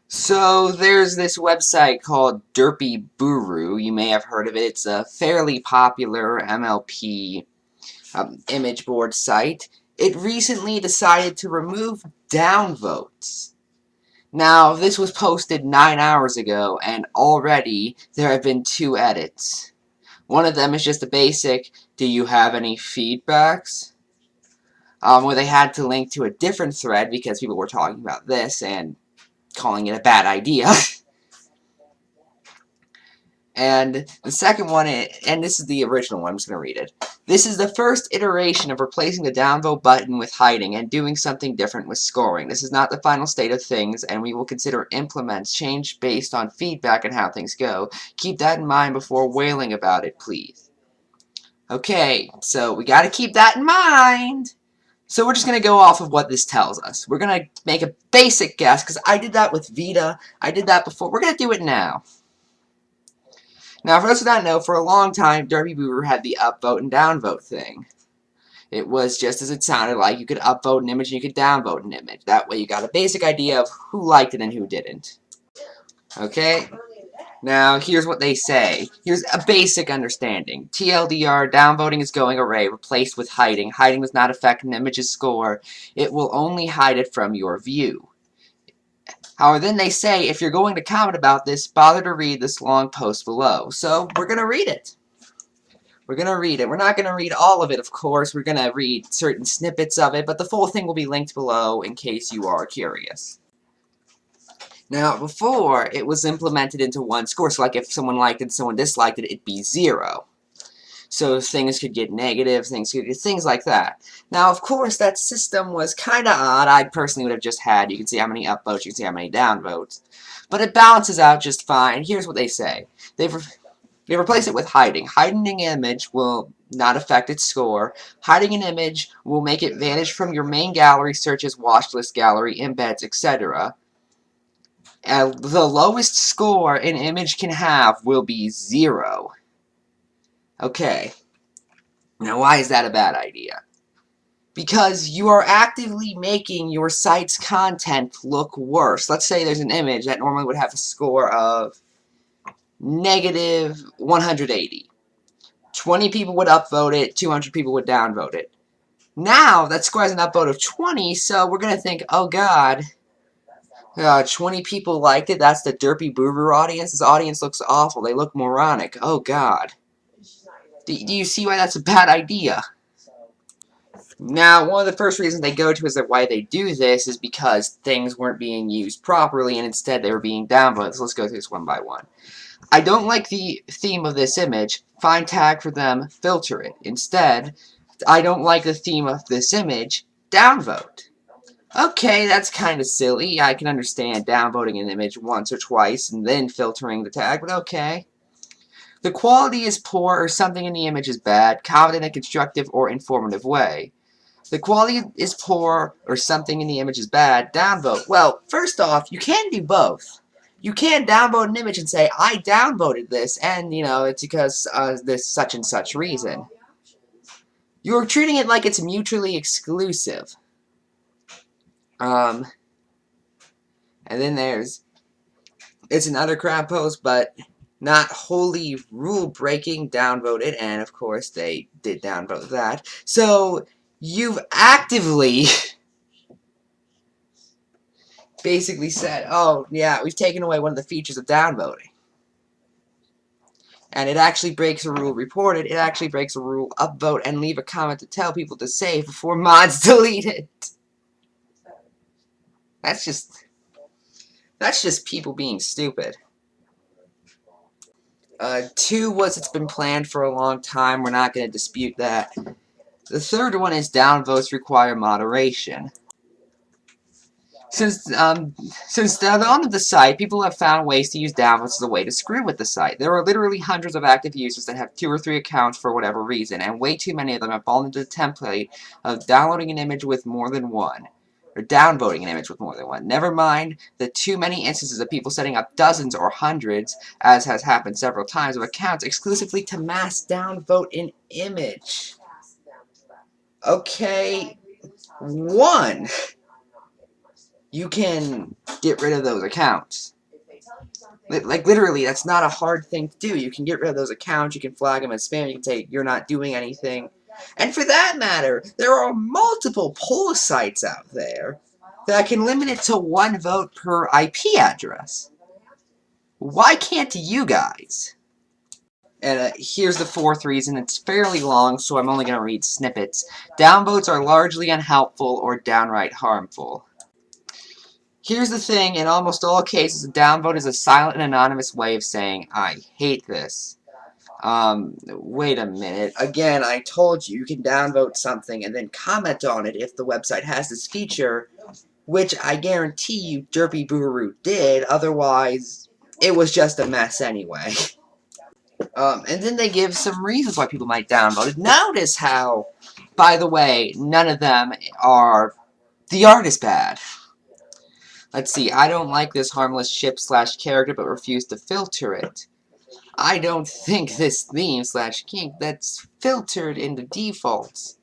So there's this website called Derpibooru. You may have heard of it. It's a fairly popular MLP image board site. It recently decided to remove downvotes. Now, this was posted 9 hours ago, and already there have been 2 edits. One of them is just a basic, do you have any feedbacks? Where they had to link to a different thread because people were talking about this and calling it a bad idea. And the second one, and this is the original one, I'm just going to read it. This is the first iteration of replacing the downvote button with hiding and doing something different with scoring. This is not the final state of things, and we will consider implements change based on feedback and how things go. Keep that in mind before wailing about it, please. Okay, so we got to keep that in mind. So we're just going to go off of what this tells us. We're going to make a basic guess, because I did that with Vita. I did that before. We're going to do it now. Now, for those who don't know, for a long time, Derpibooru had the upvote and downvote thing. It was just as it sounded like. You could upvote an image and you could downvote an image. That way you got a basic idea of who liked it and who didn't. Okay? Now, here's what they say. Here's a basic understanding. TLDR, downvoting is going away, replaced with hiding. Hiding does not affect an image's score. It will only hide it from your view. However, then they say, if you're going to comment about this, bother to read this long post below. So, we're going to read it. We're going to read it. We're not going to read all of it, of course. We're going to read certain snippets of it, but the full thing will be linked below in case you are curious. Now, before, it was implemented into one score, so like if someone liked it and someone disliked it, it'd be 0. So things could get negative, things like that. Now, of course, that system was kind of odd. I personally would have just had, you can see how many upvotes, you can see how many downvotes. But it balances out just fine. Here's what they say. They replace it with hiding. Hiding an image will not affect its score. Hiding an image will make it vanish from your main gallery, searches, watchlist gallery, embeds, etc. The lowest score an image can have will be 0. Okay. Now, why is that a bad idea? Because you are actively making your site's content look worse. Let's say there's an image that normally would have a score of negative 180. 20 people would upvote it, 200 people would downvote it. Now, that score has an upvote of 20, so we're going to think, oh god, 20 people liked it, that's the Derpibooru audience. This audience looks awful, they look moronic, oh god. Do you see why that's a bad idea? Now, one of the first reasons they go to is that why they do this is because things weren't being used properly and instead they were being downvoted. So let's go through this one by one. I don't like the theme of this image. Find tag for them, filter it. Instead, I don't like the theme of this image. Downvote. Okay, that's kind of silly. I can understand downvoting an image once or twice and then filtering the tag, but okay. The quality is poor or something in the image is bad. Comment in a constructive or informative way. The quality is poor or something in the image is bad. Downvote. Well, first off, you can do both. You can downvote an image and say, I downvoted this, and, you know, it's because this such and such reason. You're treating it like it's mutually exclusive. And then it's another crap post, but not wholly rule-breaking, downvoted, and of course they did downvote that. So, you've actively basically said, oh, yeah, we've taken away one of the features of downvoting. And it actually breaks a rule reported, it actually breaks a rule upvote, and leave a comment to tell people to save before mods delete it. That's just people being stupid. 2 was it's been planned for a long time, we're not going to dispute that. The third one is downvotes require moderation. Since on the site, people have found ways to use downvotes as a way to screw with the site. There are literally hundreds of active users that have 2 or 3 accounts for whatever reason, and way too many of them have fallen into the template of downloading an image with more than one. Or downvoting an image with more than one. Never mind the too many instances of people setting up dozens or hundreds, as has happened several times, of accounts exclusively to mass downvote an image. Okay, 1. you can get rid of those accounts. Like, literally, that's not a hard thing to do. You can get rid of those accounts, you can flag them as spam, you can say you're not doing anything. And for that matter, there are multiple poll sites out there that can limit it to 1 vote per IP address. Why can't you guys? And here's the 4th reason. It's fairly long, so I'm only going to read snippets. Downvotes are largely unhelpful or downright harmful. Here's the thing, in almost all cases, a downvote is a silent and anonymous way of saying, I hate this. Wait a minute. Again, I told you, you can downvote something and then comment on it if the website has this feature, which I guarantee you Derpibooru did, otherwise it was just a mess anyway. And then they give some reasons why people might downvote it. Notice how, by the way, none of them are, the art is bad. Let's see, I don't like this harmless ship/character but refuse to filter it. I don't think this theme/kink that's filtered into defaults.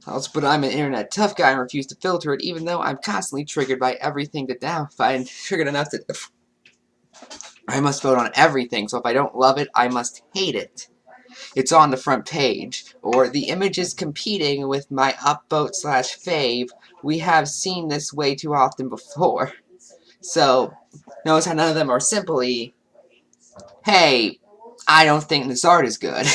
Also, but I'm an internet tough guy and refuse to filter it even though I'm constantly triggered by everything to down. I'm triggered enough that I must vote on everything, so if I don't love it, I must hate it. It's on the front page, or the image is competing with my upvote/fave. We have seen this way too often before. So, notice how none of them are simply, hey, I don't think this art is good.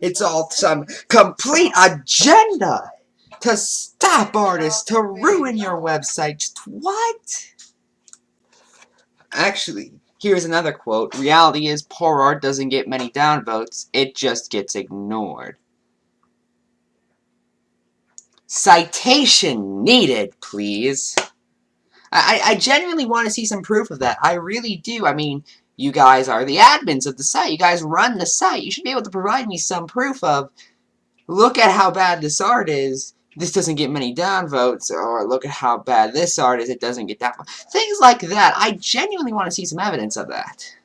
It's all some complete agenda to stop artists, to ruin your website. Just what? Actually, here's another quote. Reality is poor art doesn't get many downvotes, it just gets ignored. Citation needed, please. I genuinely want to see some proof of that. I really do. I mean, you guys are the admins of the site. You guys run the site. You should be able to provide me some proof of, look at how bad this art is. This doesn't get many downvotes. Or look at how bad this art is. It doesn't get downvotes. Things like that. I genuinely want to see some evidence of that.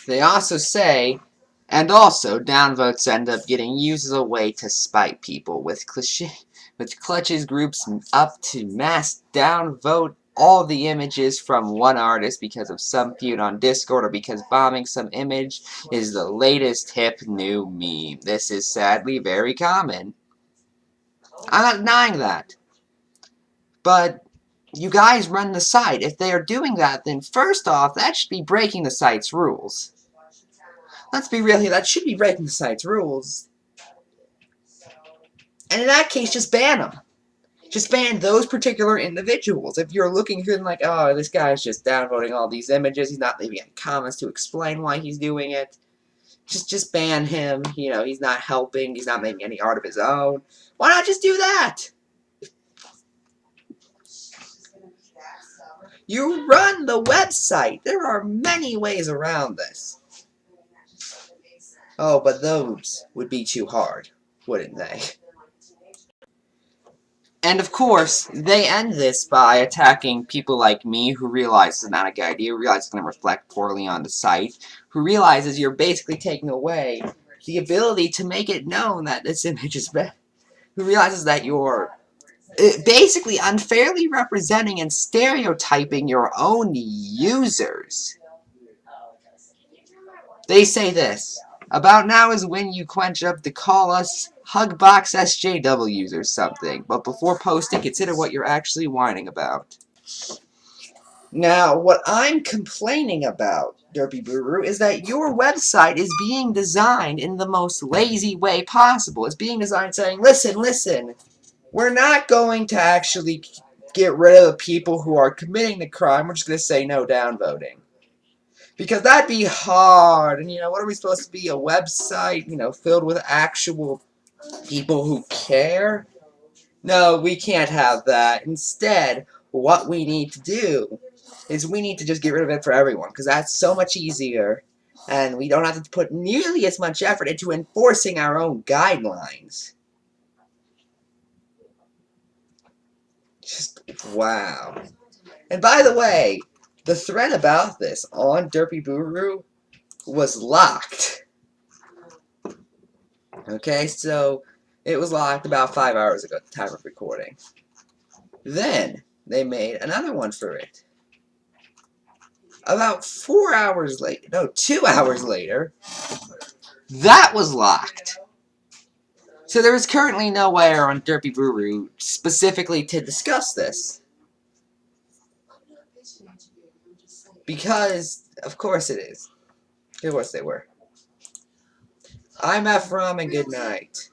They also say, and also, downvotes end up getting used as a way to spite people, with clutches groups up to mass downvote all the images from one artist because of some feud on Discord or because bombing some image is the latest hip new meme. This is sadly very common. I'm not denying that. But you guys run the site. If they are doing that, then first off, that should be breaking the site's rules. Let's be real here, that should be breaking the site's rules. And in that case, just ban them. Just ban those particular individuals. If you're looking through them like, oh, this guy's just downvoting all these images, he's not leaving any comments to explain why he's doing it, just ban him. You know, he's not helping, he's not making any art of his own. Why not just do that? You run the website. There are many ways around this. Oh, but those would be too hard, wouldn't they? And of course, they end this by attacking people like me who realize it's not a good idea, who realize it's going to reflect poorly on the site, who realizes you're basically taking away the ability to make it known that this image is bad, who realizes that you're basically unfairly representing and stereotyping your own users. They say this, about now is when you quench up to call us Hugbox SJWs or something, but before posting, consider what you're actually whining about. Now, what I'm complaining about, Derpibooru, is that your website is being designed in the most lazy way possible. It's being designed saying, listen, we're not going to actually get rid of the people who are committing the crime, we're just going to say no downvoting. Because that'd be hard, and what are we supposed to be, a website, filled with actual people who care? No, we can't have that. Instead, what we need to do is we need to just get rid of it for everyone, because that's so much easier, and we don't have to put nearly as much effort into enforcing our own guidelines. Just, wow. And by the way, the thread about this on Derpibooru was locked. Okay, so it was locked about 5 hours ago at the time of recording. Then they made another one for it. About 4 hours later, no, 2 hours later, that was locked. So there is currently nowhere on Derpibooru specifically to discuss this. Because, of course it is. Of course they were. I'm Ephrom, and good night.